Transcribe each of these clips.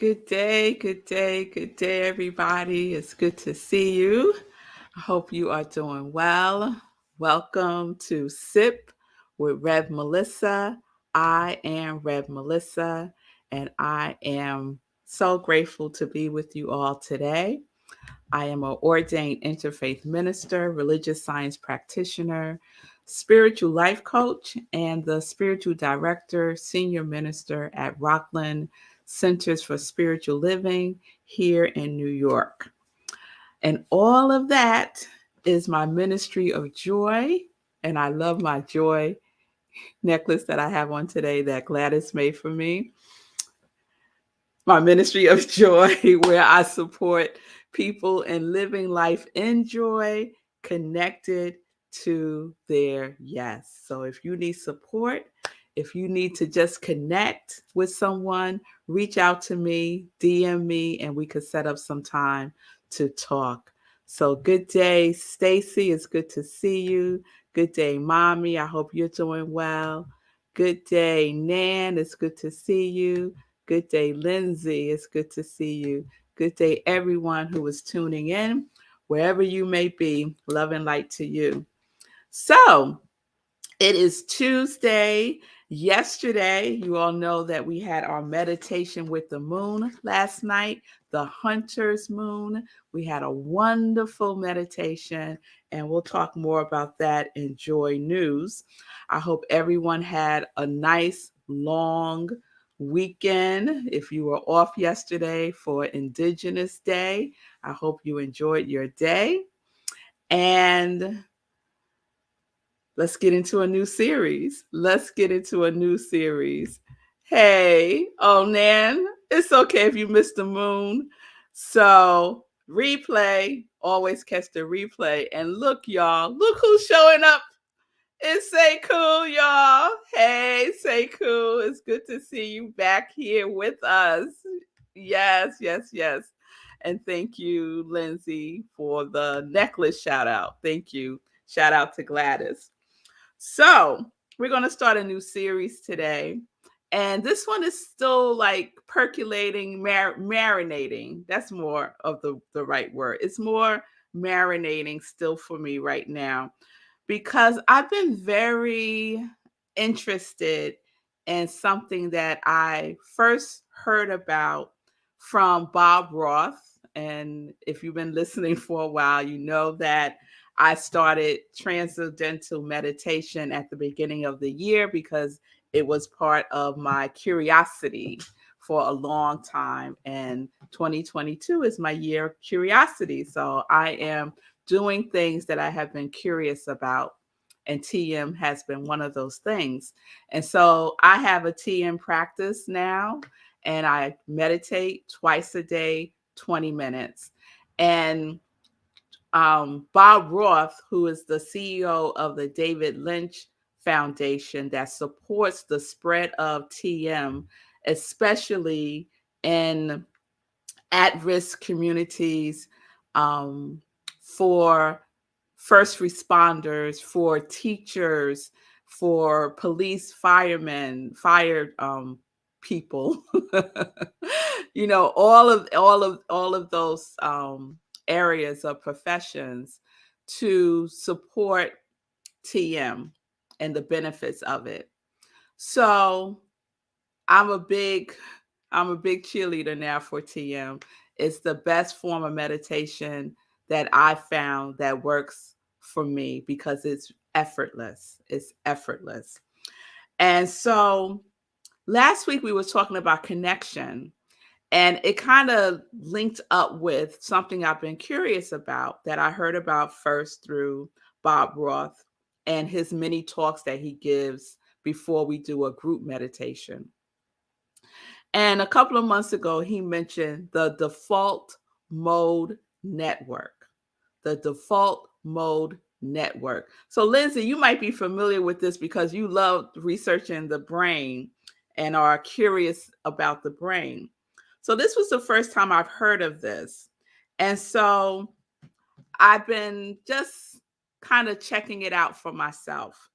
Good day, good day, good day, everybody. It's good to see you. I hope you are doing well. Welcome to Sip with Rev Melissa. I am Rev Melissa, and I am so grateful to be with you all today. I am an ordained interfaith minister, religious science practitioner, spiritual life coach, and the spiritual director, senior minister at Rockland Centers for Spiritual Living here in New York. And all of that is my ministry of joy. And I love my joy necklace that I have on today that Gladys made for me. My ministry of joy, where I support people in living life in joy, connected to their yes. So if you need support, if you need to just connect with someone, reach out to me, DM me, and we could set up some time to talk. So good day, Stacy. It's good to see you. Good day, Mommy. I hope you're doing well. Good day, Nan. It's good to see you. Good day, Lindsay. It's good to see you. Good day, everyone who is tuning in, wherever you may be. Love and light to you. So, it is Tuesday. Yesterday, you all know that we had our meditation with the moon last night, the hunter's moon. We had a wonderful meditation, and we'll talk more about that in Joy News. I hope everyone had a nice, long weekend. If you were off yesterday for Indigenous Day, I hope you enjoyed your day. And let's get into a new series. Hey, oh, Nan, it's okay if you missed the moon. So, replay, always catch the replay. And look, y'all, look who's showing up. It's Say Cool, y'all. Hey, Say Cool. It's good to see you back here with us. Yes, yes, yes. And thank you, Lindsay, for the necklace shout out. Thank you. Shout out to Gladys. So, we're going to start a new series today. And this one is still like percolating, marinating. That's more of the right word. It's more marinating still for me right now because I've been very interested in something that I first heard about from Bob Roth. And if you've been listening for a while, you know that I started Transcendental Meditation at the beginning of the year because it was part of my curiosity for a long time. And 2022 is my year of curiosity. So I am doing things that I have been curious about. And TM has been one of those things. And so I have a TM practice now, and I meditate twice a day, 20 minutes. And Bob Roth, who is the CEO of the David Lynch Foundation that supports the spread of TM, especially in at-risk communities, for first responders, for teachers, for police, firemen, fire people, all of those areas of professions to support TM and the benefits of it. So I'm a big cheerleader now for TM. It's the best form of meditation that I found that works for me because it's effortless. It's effortless. And so last week we were talking about connection, and it kind of linked up with something I've been curious about that I heard about first through Bob Roth and his many talks that he gives before we do a group meditation. And a couple of months ago, he mentioned the default mode network. The default mode network. So, Lindsay, you might be familiar with this because you love researching the brain and are curious about the brain. So, this was the first time I've heard of this. And so, I've been just kind of checking it out for myself.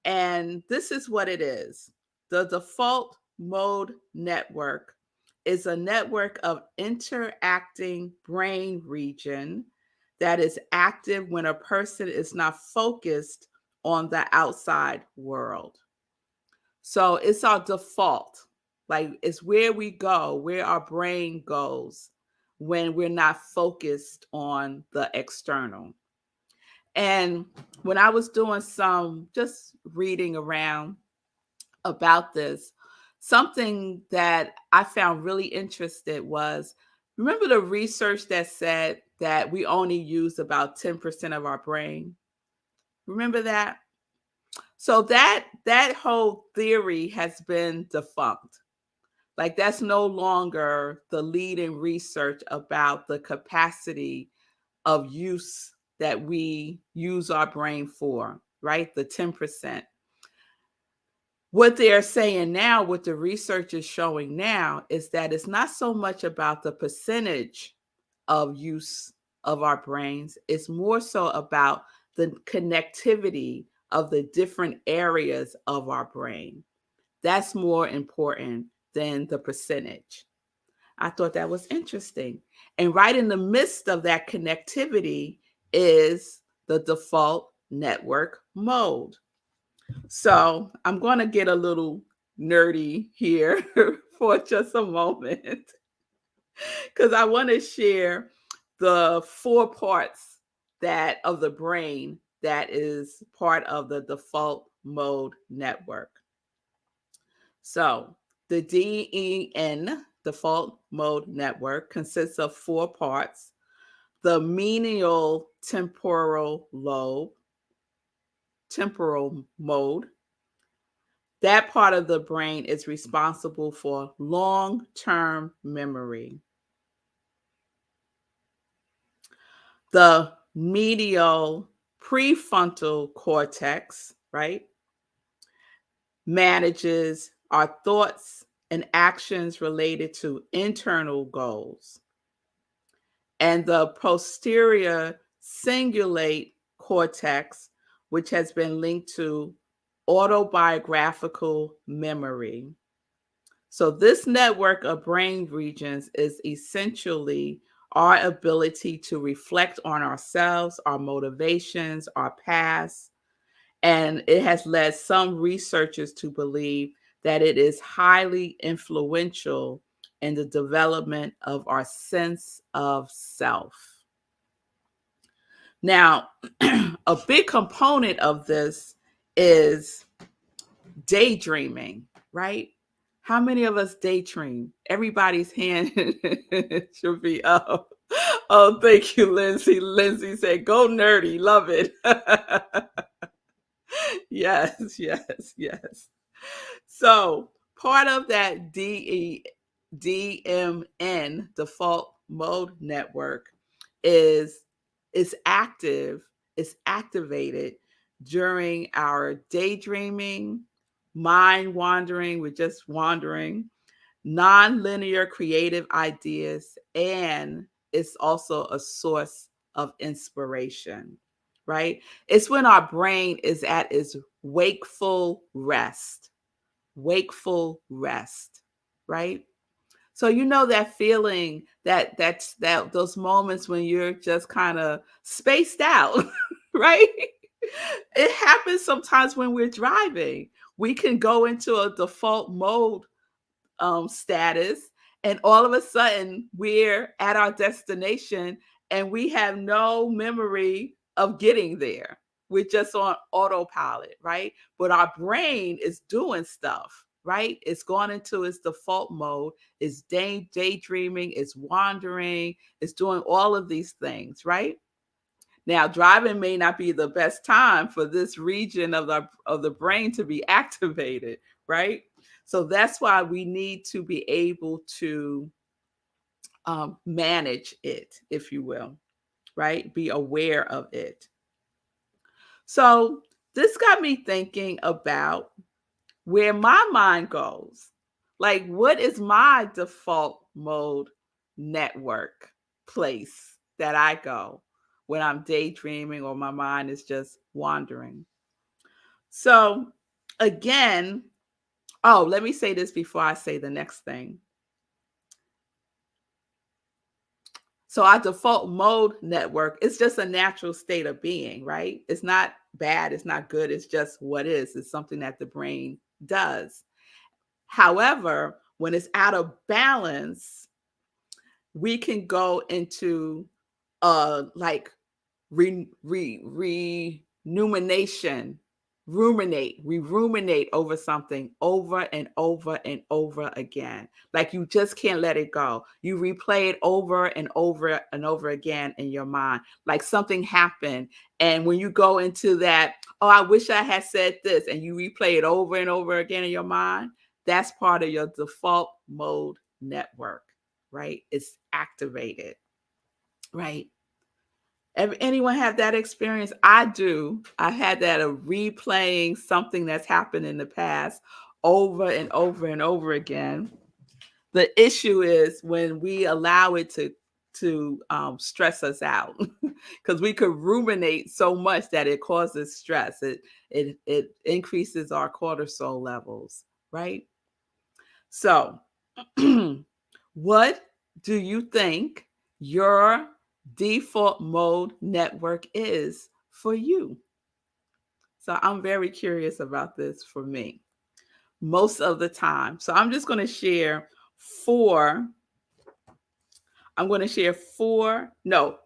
And this is what it is. The default mode network is a network of interacting brain region that is active when a person is not focused on the outside world. So it's our default. Like it's where we go, where our brain goes when we're not focused on the external. And when I was doing some just reading around about this, something that I found really interesting was, remember the research that said that we only use about 10% of our brain? Remember that? So that whole theory has been defunct. Like that's no longer the leading research about the capacity of use that we use our brain for, right? The 10%. What they're saying now, what the research is showing now, is that it's not so much about the percentage of use of our brains, it's more so about the connectivity of the different areas of our brain. That's more important than the percentage. I thought that was interesting. And right in the midst of that connectivity is the default network mode. So I'm going to get a little nerdy here for just a moment because I want to share the 4 parts that of the brain that is part of the default mode network. So the DEN, default mode network, consists of 4 parts. The menial temporal mode. That part of the brain is responsible for long-term memory. The medial prefrontal cortex, right, manages our thoughts and actions related to internal goals. And the posterior cingulate cortex, which has been linked to autobiographical memory. So, this network of brain regions is essentially our ability to reflect on ourselves, our motivations, our past. And it has led some researchers to believe that it is highly influential in the development of our sense of self. Now, a big component of this is daydreaming, right? How many of us daydream? Everybody's hand should be up. Oh, thank you, Lindsay. Lindsay said, go nerdy. Love it. Yes, yes, yes. So part of that DMN, default mode network, is is active, is activated during our daydreaming, mind wandering, we're just wandering, non-linear creative ideas, and it's also a source of inspiration, right? It's when our brain is at its wakeful rest, right? So you know that feeling, that those moments when you're just kind of spaced out, right? It happens sometimes when we're driving. We can go into a default mode status, and all of a sudden we're at our destination and we have no memory of getting there. We're just on autopilot, right? But our brain is doing stuff, right? It's gone into its default mode, it's daydreaming, it's wandering, it's doing all of these things, right? Now, driving may not be the best time for this region of the brain to be activated, right? So that's why we need to be able to manage it, if you will, right? Be aware of it. So this got me thinking about where my mind goes. Like, what is my default mode network place that I go when I'm daydreaming or my mind is just wandering? So, again, oh, let me say this before I say the next thing. So our default mode network is just a natural state of being, right? It's not bad, it's not good, it's just what is. It's something that the brain does. However, when it's out of balance, we can go into like rumination, we ruminate over something over and over and over again. Like you just can't let it go. You replay it over and over and over again in your mind. Like something happened. And when you go into that, oh, I wish I had said this, and you replay it over and over again in your mind, that's part of your default mode network, right? It's activated, right? Anyone have that experience? I do. I had that of replaying something that's happened in the past over and over and over again. The issue is when we allow it to stress us out, because we could ruminate so much that it causes stress. It increases our cortisol levels, right? So, what do you think your default mode network is for you? So I'm very curious about this for me most of the time. So I'm just going to share four. I'm going to share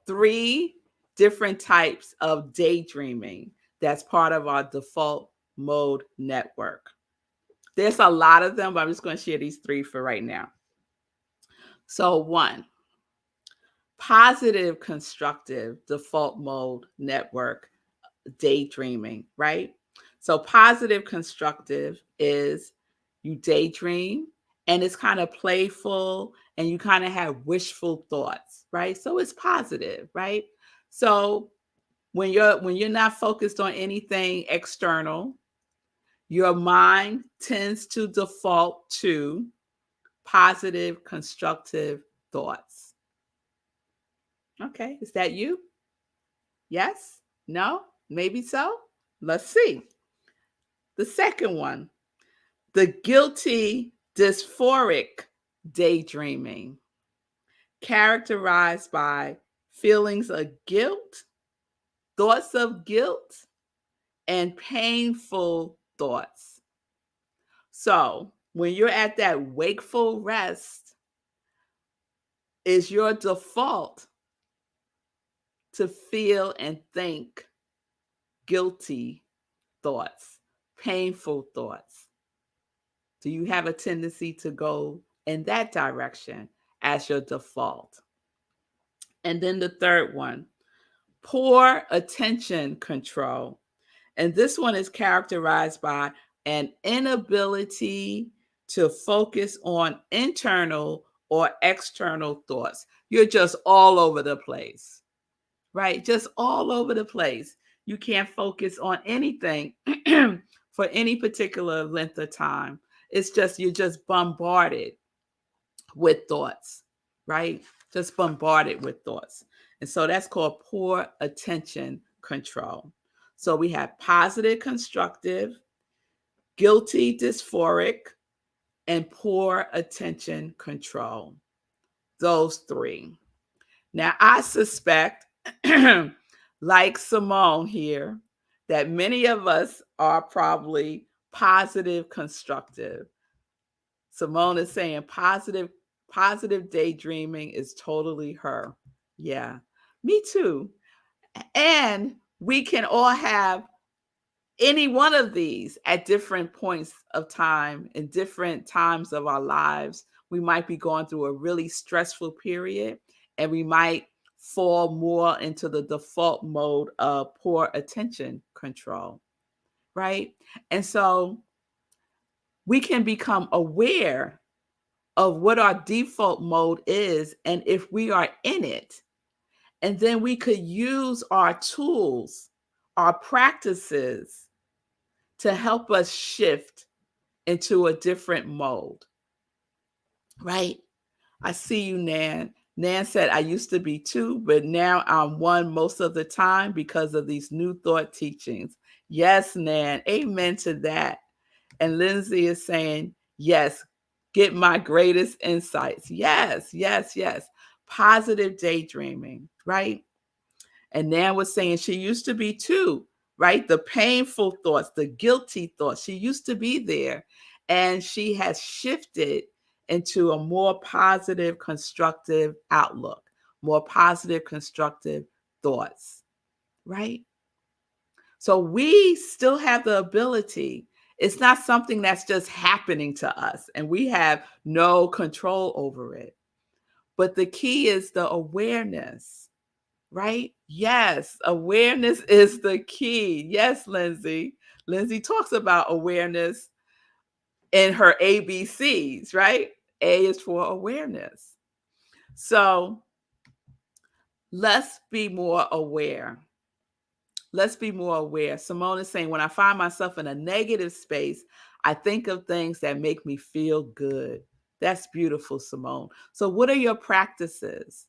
three different types of daydreaming that's part of our default mode network. There's a lot of them, but I'm just going to share these three for right now. So one, positive constructive default mode network daydreaming, right? So positive constructive is you daydream and it's kind of playful and you kind of have wishful thoughts, right? So it's positive, right? So when you're not focused on anything external, your mind tends to default to positive constructive thoughts. Okay, is that you? Yes? No? Maybe so? Let's see. The second one, the guilty dysphoric daydreaming, characterized by feelings of guilt, thoughts of guilt, and painful thoughts. So when you're at that wakeful rest, is your default to feel and think guilty thoughts, painful thoughts? Do you have a tendency to go in that direction as your default? And then the third one, poor attention control. And this one is characterized by an inability to focus on internal or external thoughts. You're just all over the place, right? Just all over the place. You can't focus on anything for any particular length of time. It's just, you're just bombarded with thoughts, right? Just bombarded with thoughts. And so that's called poor attention control. So we have positive constructive, guilty dysphoric, and poor attention control. Those three. Now, I suspect, like Simone here, that many of us are probably positive constructive. Simone is saying positive daydreaming is totally her. Yeah, me too. And we can all have any one of these at different points of time, in different times of our lives. We might be going through a really stressful period, and we might fall more into the default mode of poor attention control, right? And so we can become aware of what our default mode is and if we are in it. And then we could use our tools, our practices to help us shift into a different mode, right? I see you, Nan. Nan said, I used to be two, but now I'm one most of the time because of these new thought teachings. Yes, Nan. Amen to that. And Lindsay is saying, yes, get my greatest insights. Yes, yes, yes. positive daydreaming, right? And Nan was saying she used to be too, right? The painful thoughts, the guilty thoughts, she used to be there. And she has shifted into a more positive, constructive outlook, more positive, constructive thoughts, right? So we still have the ability. It's not something that's just happening to us and we have no control over it. But the key is the awareness, right? Yes, awareness is the key. Yes, Lindsay. Lindsay talks about awareness in her ABCs, right? A is for awareness. So let's be more aware. Let's be more aware. Simone is saying, when I find myself in a negative space, I think of things that make me feel good. That's beautiful, Simone. So what are your practices?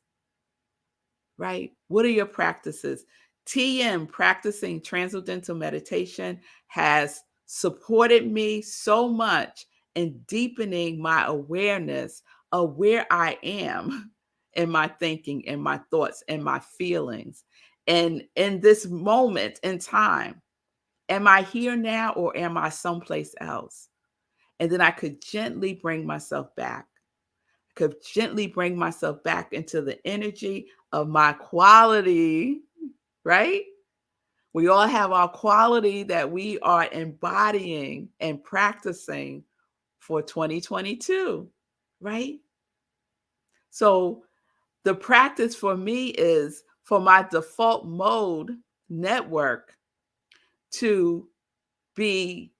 Right? What are your practices? TM, practicing Transcendental Meditation, has supported me so much in deepening my awareness of where I am in my thinking, in my thoughts, and my feelings. And in this moment in time, am I here now or am I someplace else? And then I could gently bring myself back. Could gently bring myself back into the energy of my quality, right? We all have our quality that we are embodying and practicing for 2022, right? So the practice for me is for my default mode network to be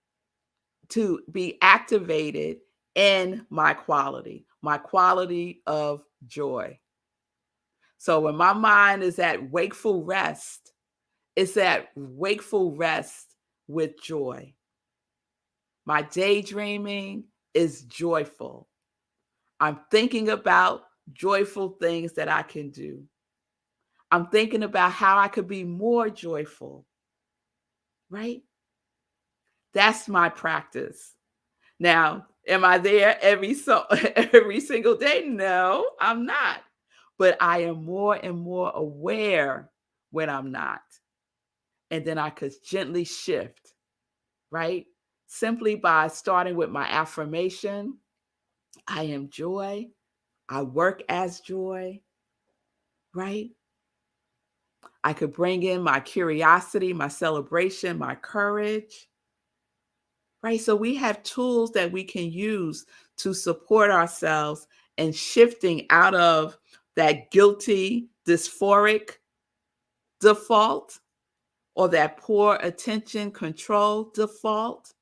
activated in my quality of joy. So when my mind is at wakeful rest, it's at wakeful rest with joy. My daydreaming is joyful. I'm thinking about joyful things that I can do. I'm thinking about how I could be more joyful, right? That's my practice. Now, am I there every single day? No, I'm not. But I am more and more aware when I'm not. And then I could gently shift, right? Simply by starting with my affirmation, I am joy. I work as joy, right? I could bring in my curiosity, my celebration, my courage, right? So we have tools that we can use to support ourselves in shifting out of that guilty, dysphoric default or that poor attention control default.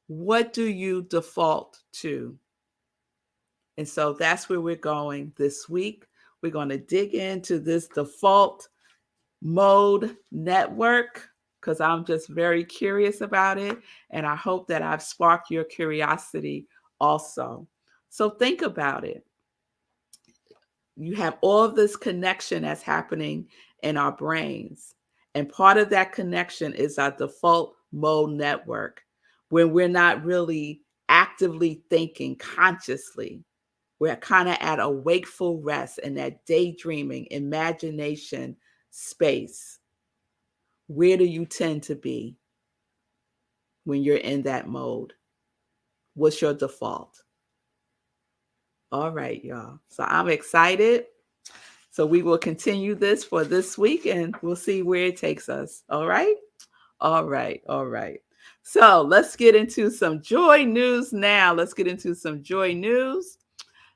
What do you default to? And so that's where we're going this week. We're going to dig into this default mode network because I'm just very curious about it. And I hope that I've sparked your curiosity also. So think about it. You have all of this connection that's happening in our brains. And part of that connection is our default mode network when we're not really actively thinking consciously. We're kind of at a wakeful rest in that daydreaming, imagination space. Where do you tend to be when you're in that mode? What's your default? All right, y'all. So I'm excited. So we will continue this for this week and we'll see where it takes us. All right? All right. All right. So let's get into some joy news now. Let's get into some joy news.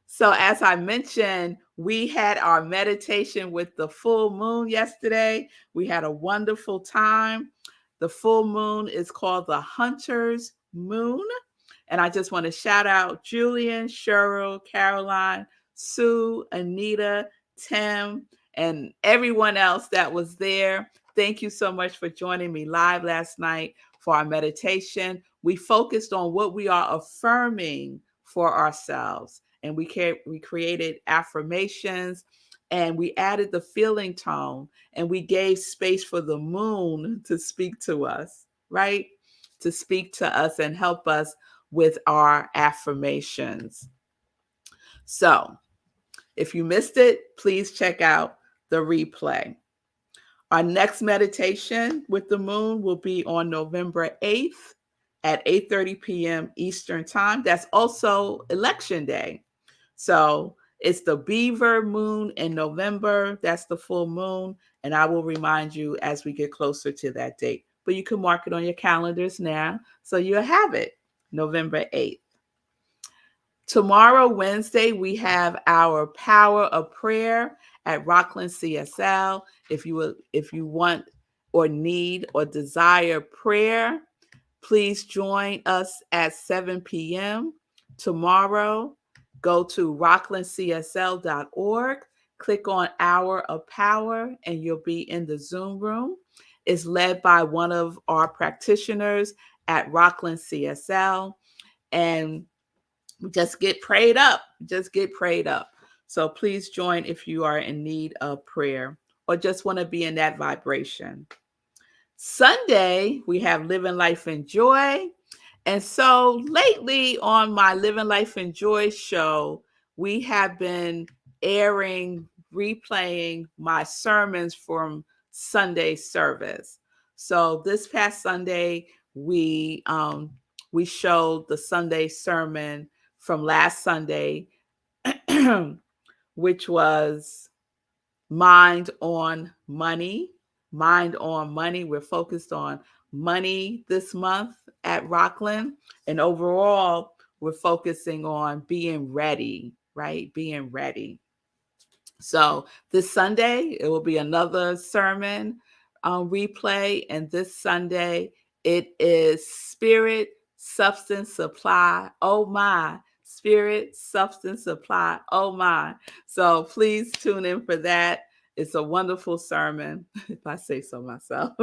So as I mentioned, we had our meditation with the full moon yesterday. We had a wonderful time. The full moon is called the Hunter's Moon. And I just want to shout out Julian, Cheryl, Caroline, Sue, Anita, Tim, and everyone else that was there. Thank you so much for joining me live last night for our meditation. We focused on what we are affirming for ourselves. And we created affirmations and we added the feeling tone and we gave space for the moon to speak to us, right? To speak to us and help us with our affirmations. So If you missed it, please check out the replay. Our next meditation with the moon will be on November 8th at 8:30 p.m. Eastern Time. That's also Election Day. So it's the Beaver moon in November. That's the full moon. And I will remind you as we get closer to that date. But you can mark it on your calendars now so you'll have it, November 8th. Tomorrow, Wednesday, we have our Power of Prayer at Rockland CSL. If you want or need or desire prayer, please join us at 7 p.m. tomorrow. Go to rocklandcsl.org, click on Hour of Power, and you'll be in the Zoom room. It's led by one of our practitioners at Rockland CSL. And just get prayed up. Just get prayed up. So please join if you are in need of prayer or just want to be in that vibration. Sunday, we have Living Life in Joy. And so lately on my Living Life in Joy show, we have been replaying my sermons from Sunday service. So this past Sunday, we showed the Sunday sermon from last Sunday, which was Mind on Money. Mind on Money. We're focused on money this month at Rockland. And overall, we're focusing on being ready, right? Being ready. So this Sunday, it will be another sermon replay. And this Sunday, it is Spirit, Substance, Supply. Oh my. Spirit, Substance, Supply. Oh my. So please tune in for that. It's a wonderful sermon, if I say so myself.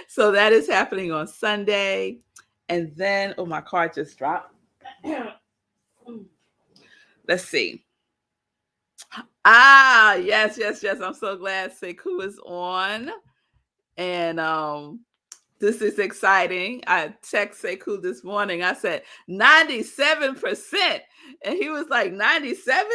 So that is happening on Sunday. And then, oh, my card just dropped. Let's see. Yes. I'm so glad Sekou is on. And this is exciting. I text Sekou this morning. I said 97%. And he was like, 97?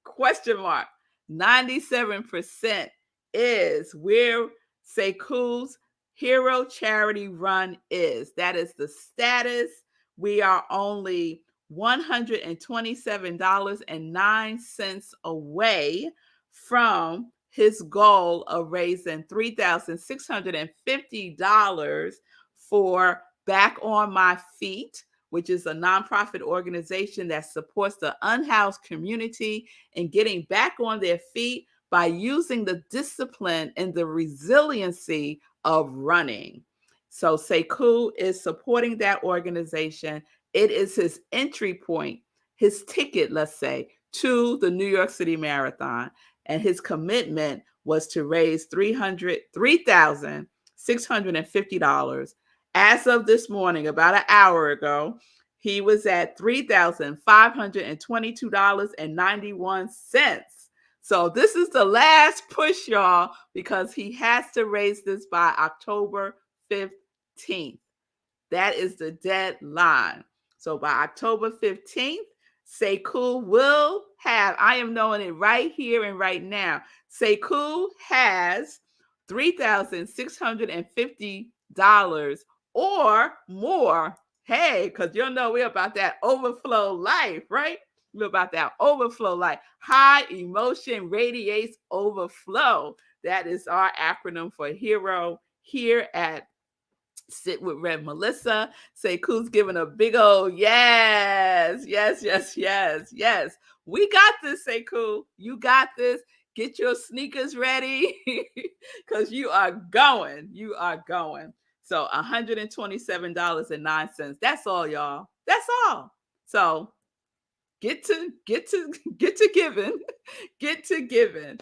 Question mark. 97% is where Sekou's Hero Charity Run is. That is the status. We are only $127.09 away from his goal of raising $3,650 for Back on My Feet, which is a nonprofit organization that supports the unhoused community in getting back on their feet by using the discipline and the resiliency of running. So Sekou is supporting that organization. It is his entry point, his ticket, let's say, to the New York City Marathon. And his commitment was to raise $3,650. As of this morning, about an hour ago, he was at $3,522.91. So this is the last push, y'all, because he has to raise this by October 15th. That is the deadline. So by October 15th, Sekou will have, I am knowing it right here and right now, Sekou has $3,650 or more. Hey, because you'll know we're about that overflow life, right? We're about that overflow life. High emotion radiates overflow. That is our acronym for HERO here at Sit with Rev Melissa. Sekou's giving a big old yes. We got this, Sekou. You got this. Get your sneakers ready because you are going. So $127.09. That's all, y'all. That's all. So get to giving. Get to giving.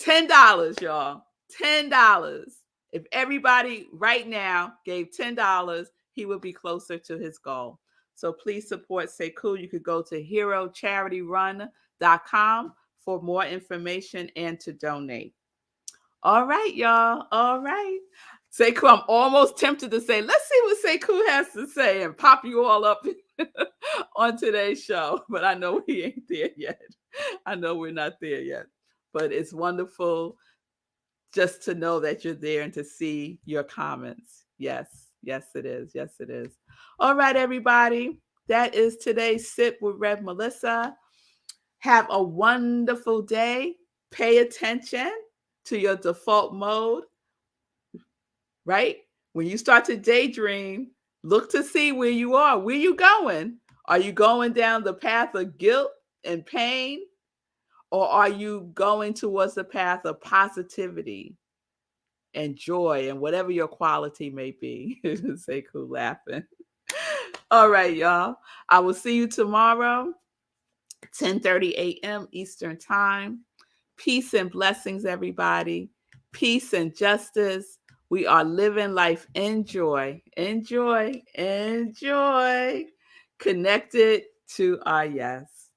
$10, y'all. $10. If everybody right now gave $10, he would be closer to his goal. So please support Sekou. You could go to herocharityrun.com for more information and to donate. All right, y'all. All right. Sekou, I'm almost tempted to say, let's see what Sekou has to say and pop you all up on today's show. But I know he ain't there yet. I know we're not there yet, but it's wonderful just to know that you're there and to see your comments. Yes, yes, it is. Yes, it is. All right, everybody. That is today's Sip with Rev Melissa. Have a wonderful day. Pay attention to your default mode, right? When you start to daydream, look to see where you are. Where you going? Are you going down the path of guilt and pain? Or are you going towards the path of positivity and joy and whatever your quality may be? Say cool laughing. All right, y'all. I will see you tomorrow, 10:30 a.m. Eastern Time. Peace and blessings, everybody. Peace and justice. We are living life in joy. Enjoy, enjoy. Connected to our yes.